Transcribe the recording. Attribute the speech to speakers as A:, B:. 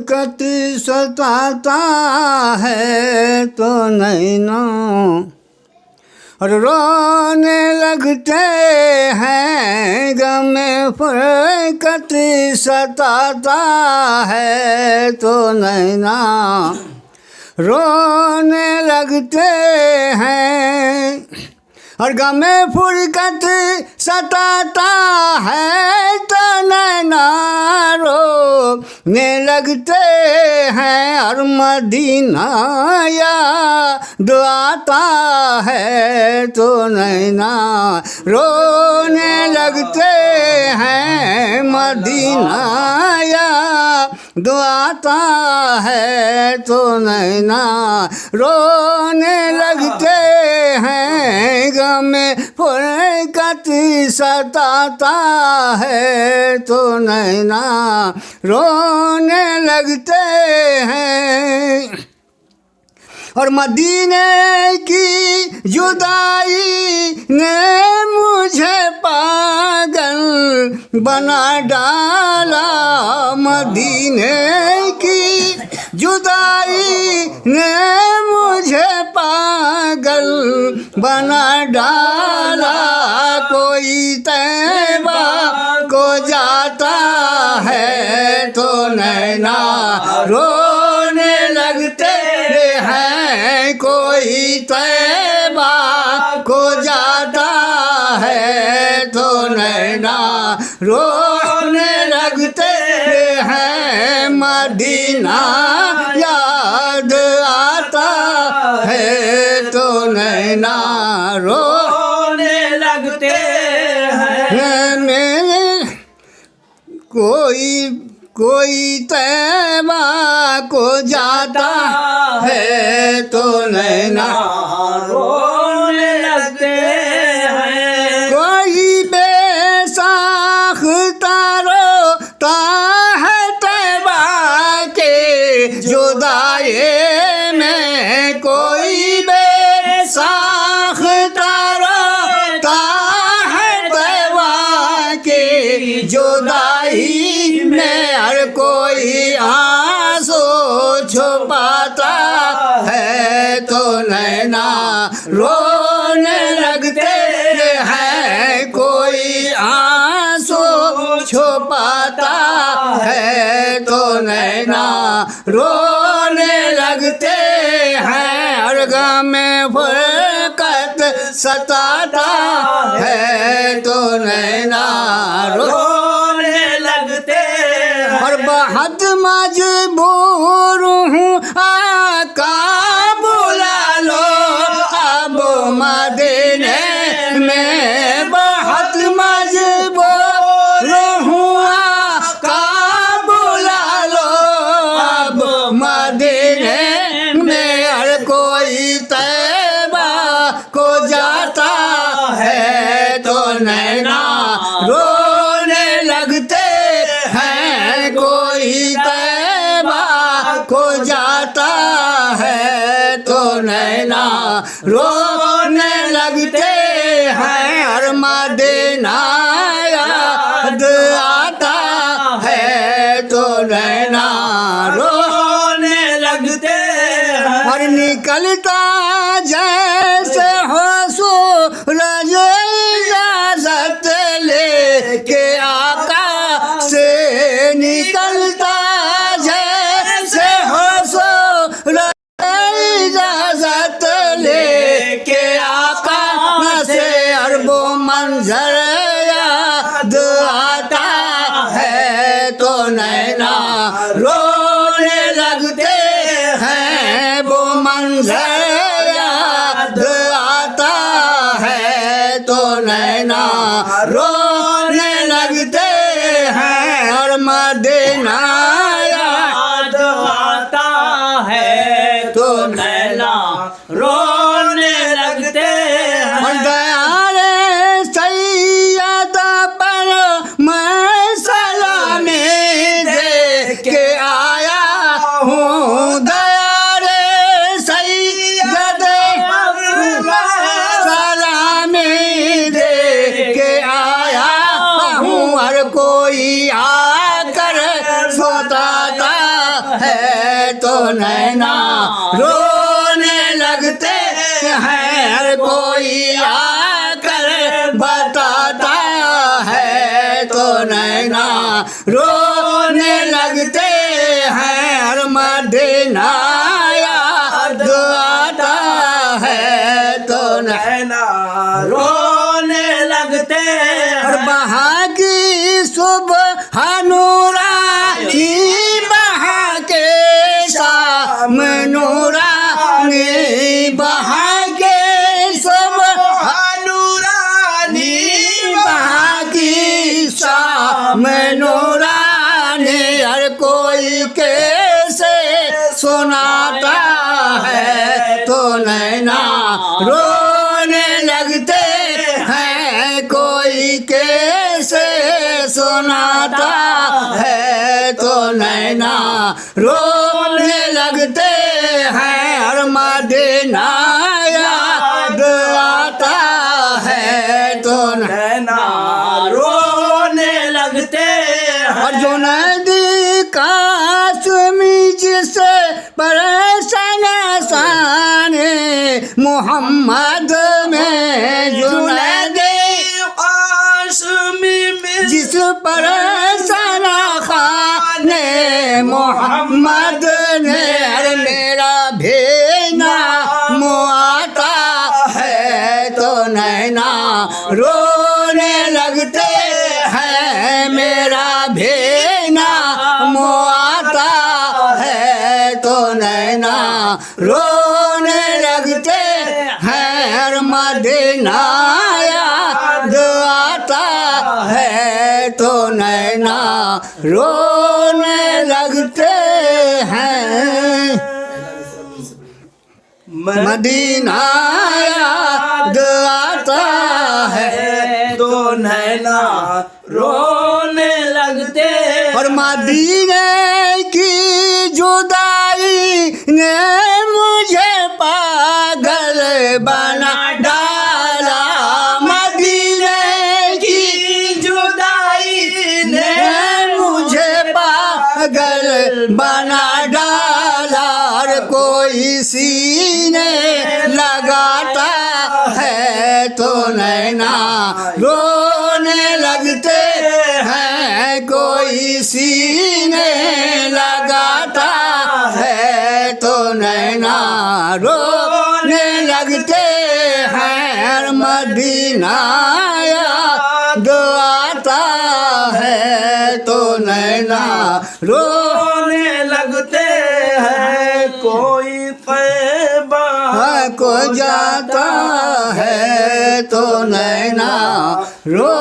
A: फुरकत सताता है तो नैना और रोने लगते हैं, गम फुरकत सताता है तो नैना रोने लगते हैं। और गम फुरकत सताता है तो नैना रोने लगते हैं। और मदीना याद आता है तो नैना रोने लगते हैं। मदीना याद आता है तो नैना रोने लगते हैं। गम फुरकत सताता है तो नैना रोने लगते हैं। और मदीने की जुदाई ने मुझे पागल बना डाला। मदीने की जुदाई ने मुझे पागल बना डाला। कोई तैबा को जाता है तो नैना रोने लगते हैं। कोई तैबा को जाता है तो नैना रोने लगते हैं। मदीना याद आता है तो नैना रोने लगते हैं। मेरे कोई तैबा को जाता है तो नैना रोने लगते हैं। कोई बेसाख्ता रोता है तैबा के जुदाई में। कोई बेसाख्ता रोता है तैबा के जुदाई में। हर कोई आंसू छुपाता है तो नैना रोने लगते हैं। कोई आंसू छुपाता है तो नैना रोने लगते हैं। और गम फुरकत सताता है तो नैना रोने लगते हैं। और बहुत मजबूर हूँ आका बुला लो अब मदीने में। बहुत मजबूर हूँ आका बुला लो अब मदीने में। हर कोई तैबा को जाता है तो नैना रोने लगते हैं। कोई तैबा को जाता है तो नैना रोने लगते हैं। और मदीना याद आता है तो नैना रोने लगते हैं। और निकलता जैसे हो सूरज इजाज़त लेके आका से। निकलता जैसे हो सूरज इजाज़त लेके आका से। अरबो मंजर याद आता है तो नैना रोने लगते हैं। वो मंजर याद आता है तो नैना रोने लगते हैं। और मदीना याद आता है तो नैना रोने लगते हैं। और दयाले सैयदा पर मैं सलामी दे के आया हूँ। दयाले सैयदा सलामी दे के आया हूँ। हर कोई आकर बताता तो नैना रोने लगते हैं। हर कोई आकर बताता है तो नैना रोने लगते हैं। हर मदीना याद आता है तो
B: नैना रोने लगते हैं।
A: और वहाँ की सुबह नूरानी वहाँ के शाम नूरानी वहाँ के सुबह
B: नूरानी
A: वहाँ की शाम नूरानी हर कोई कैसे सुनाता है तो नैना रोने लगते हैं। कोई कैसे सुनाता है तो नैना रोने लगते हैं। हर मदीना याद आता है तो
B: नैना रोने लगते हैं।
A: और जो नदी काश्मी जिसे परेशान साने मोहम्मद में जो नदी
B: काश्मी में
A: जिस परेशान खाने मोहम्मद ने अरे मेरा भेना मुआता है तो नैना रोने लगते हैं। मेरा भेना मुआता है तो नैना रोने लगते हैं। हर मदीना याद आता है तो नैना रोने लगते हैं। मदीना याद आता है
B: तो नैना रोने लगते।
A: और मदीने की जुदाई ने मुझे पागल बना डाला। मदीने की
B: जुदाई ने
A: मुझे पागल बना डाला। और कोई सीने लगाता है तो नैना रोने लगते हैं। कोई सीने लगाता है तो नैना रोने लगते हैं। हर मदीना याद आता है तो नैना
B: रोने लगते हैं। कोई तैबा
A: को जाता है तो नैना रो